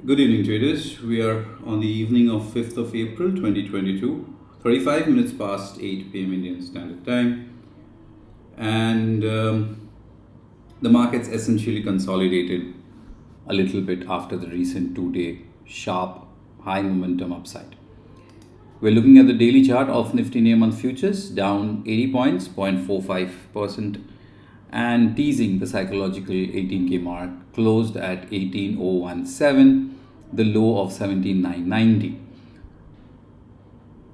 Good evening, traders. We are on the evening of 5th of April 2022, 35 minutes past 8 p.m. Indian Standard Time. And the markets essentially consolidated a little bit after the recent 2 day sharp high momentum upside. We're looking at the daily chart of Nifty near month futures down 80 points, 0.45%, and teasing the psychological 18K mark, closed at 18017, the low of 17990.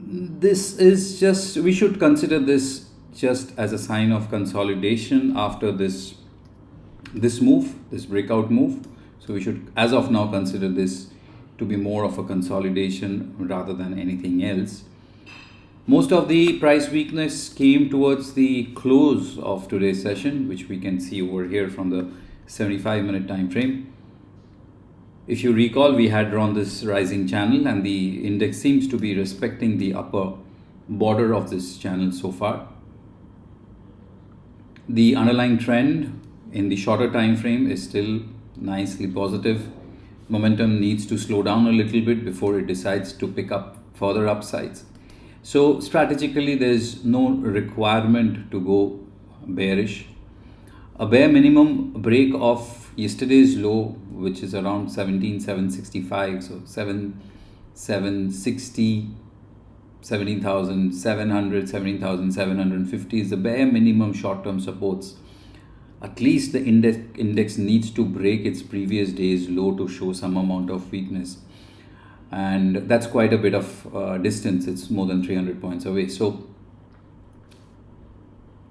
This is just, we should consider this just as a sign of consolidation after this move, this breakout move. So we should, as of now, consider this to be more of a consolidation rather than anything else. Most of the price weakness came towards the close of today's session, which we can see over here from the 75-minute time frame. If you recall, we had drawn this rising channel and the index seems to be respecting the upper border of this channel so far. The underlying trend in the shorter time frame is still nicely positive. Momentum needs to slow down a little bit before it decides to pick up further upsides. So strategically, there's no requirement to go bearish. A bare minimum break of yesterday's low, which is around 17,765, so 7,760, 17,700, 17,750 is the bare minimum short-term supports. At least the index needs to break its previous day's low to show some amount of weakness. And that's quite a bit of distance. It's more than 300 points away. So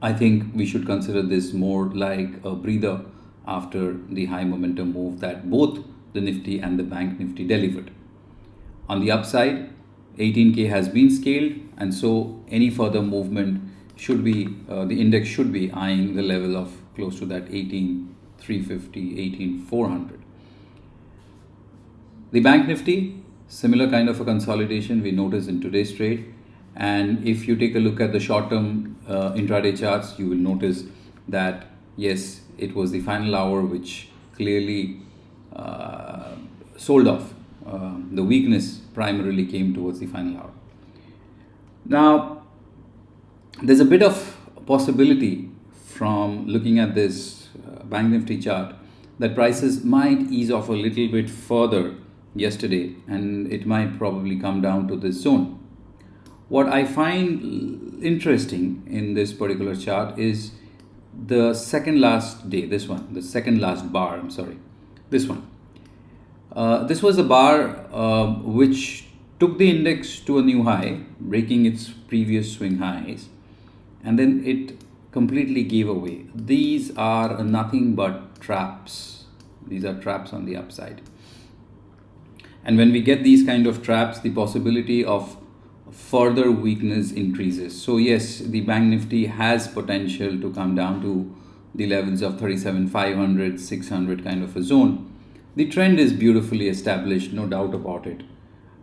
I think we should consider this more like a breather after the high momentum move that both the Nifty and the Bank Nifty delivered. On the upside, 18K has been scaled, and so any further movement should be, the index should be eyeing the level of close to that 18,350, 18,400. The Bank Nifty, similar kind of a consolidation we noticed in today's trade. And if you take a look at the short-term intraday charts, you will notice that yes, it was the final hour which clearly sold off. The weakness primarily came towards the final hour. Now, there's a bit of possibility from looking at this Bank Nifty chart that prices might ease off a little bit further yesterday, and it might probably come down to this zone. What I find interesting in this particular chart is the second last day, this one, the second last bar, this one. This was a bar which took the index to a new high, breaking its previous swing highs, and then it completely gave away. These are nothing but traps. These are traps on the upside. And when we get these kind of traps, the possibility of further weakness increases. So yes, the Bank Nifty has potential to come down to the levels of 37,500, 600 kind of a zone. The trend is beautifully established, no doubt about it.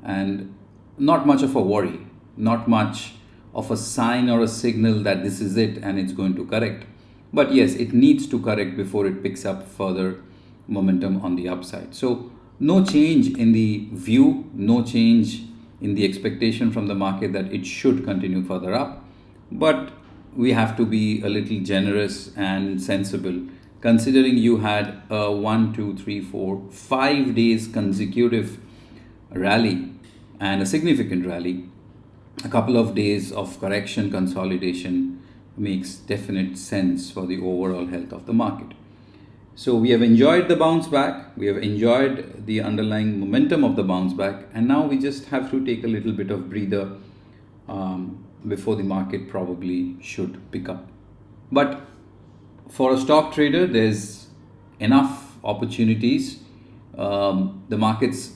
And not much of a worry, not much of a sign or a signal that this is it and it's going to correct. But yes, it needs to correct before it picks up further momentum on the upside. So no change in the view, no change in the expectation from the market that it should continue further up. But we have to be a little generous and sensible, considering you had a 1, 2, 3, 4, 5 days consecutive rally and a significant rally. A couple of days of correction consolidation makes definite sense for the overall health of the market. So we have enjoyed the bounce back, we have enjoyed the underlying momentum of the bounce back, and now we just have to take a little bit of breather before the market probably should pick up. But for a stock trader, there's enough opportunities. The markets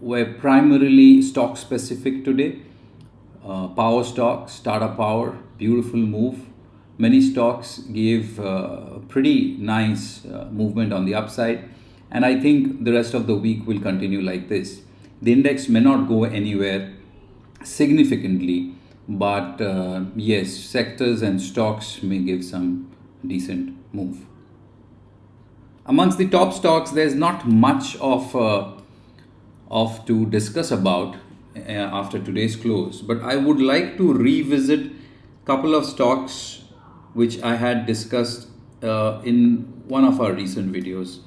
were primarily stock specific today. Power stocks, Tata Power, beautiful move. Many stocks gave pretty nice movement on the upside, and I think the rest of the week will continue like this. The index may not go anywhere significantly, but yes, sectors and stocks may give some decent move. Amongst the top stocks, there's not much of to discuss about after today's close, but I would like to revisit couple of stocks which I had discussed in one of our recent videos,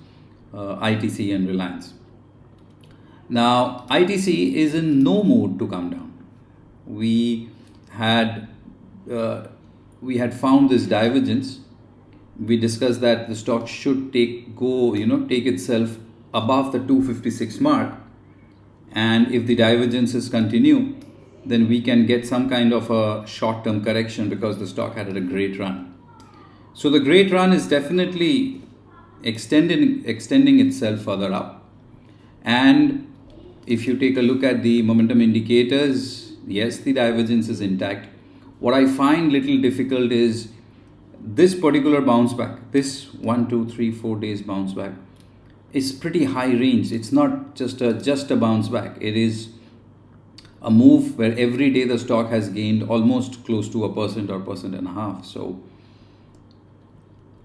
ITC and Reliance. Now, ITC is in no mood to come down. We had found this divergence. We discussed that the stock should take itself above the 256 mark, and if the divergences continue, then we can get some kind of a short-term correction because the stock had a great run. So the great run is definitely extending itself further up. And if you take a look at the momentum indicators, yes, the divergence is intact. What I find little difficult is this particular bounce back, this 1, 2, 3, 4 days bounce back is pretty high range. It's not just a bounce back. It is a move where every day the stock has gained almost close to 1% or 1.5%. So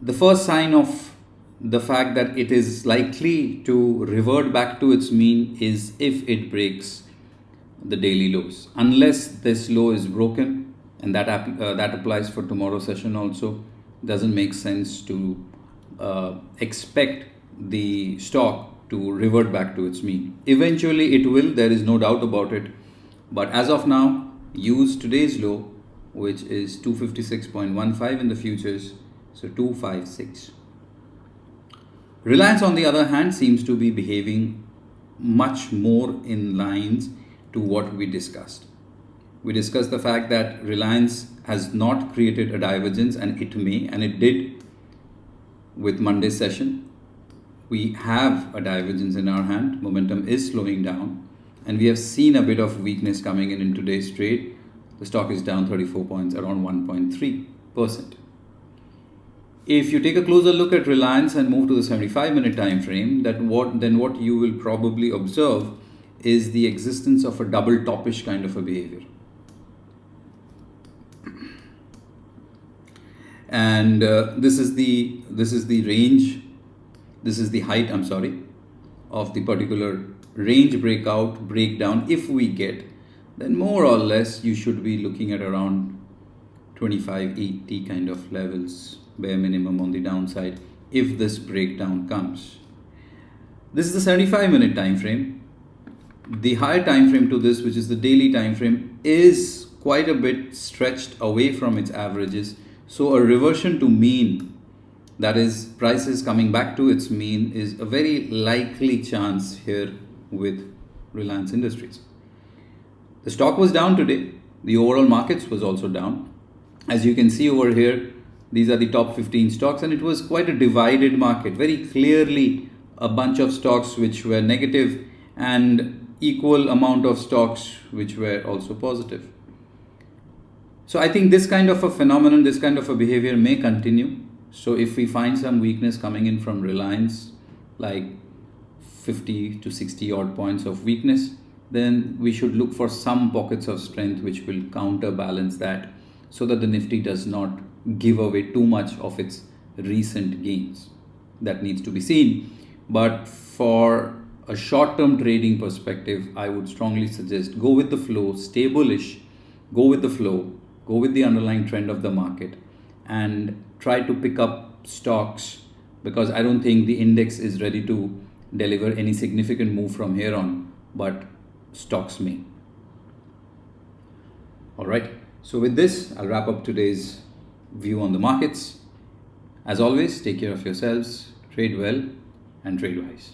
the first sign of the fact that it is likely to revert back to its mean is if it breaks the daily lows. Unless this low is broken, and that applies for tomorrow's session also, doesn't make sense to expect the stock to revert back to its mean. Eventually it will, there is no doubt about it. But as of now, use today's low, which is 256.15 in the futures, so 256. Reliance, on the other hand, seems to be behaving much more in lines to what we discussed. We discussed the fact that Reliance has not created a divergence, and it may, and it did with Monday's session. We have a divergence in our hand. Momentum is slowing down, and we have seen a bit of weakness coming in today's trade. The stock is down 34 points, around 1.3%. If you take a closer look at Reliance and move to the 75-minute time frame, then what you will probably observe is the existence of a double topish kind of a behavior. And this is the range, this is the height, of the particular range breakdown. If we get, then more or less you should be looking at around 2580 kind of levels, bare minimum on the downside, if this breakdown comes. This is the 75-minute time frame. The higher time frame to this, which is the daily time frame, is quite a bit stretched away from its averages. So a reversion to mean, that is prices coming back to its mean, is a very likely chance here with Reliance Industries. The stock was down today. The overall markets was also down. As you can see over here, these are the top 15 stocks, and it was quite a divided market. Very clearly a bunch of stocks which were negative and equal amount of stocks which were also positive. So I think this kind of a phenomenon, this kind of a behavior may continue. So if we find some weakness coming in from Reliance, like 50 to 60 odd points of weakness, then we should look for some pockets of strength which will counterbalance that, so that the Nifty does not give away too much of its recent gains. That needs to be seen. But for a short-term trading perspective, I would strongly suggest go with the flow, stay bullish, go with the flow, go with the underlying trend of the market, and try to pick up stocks, because I don't think the index is ready to deliver any significant move from here on, but stocks may. All right. So with this, I'll wrap up today's view on the markets. As always, take care of yourselves, trade well, and trade wise.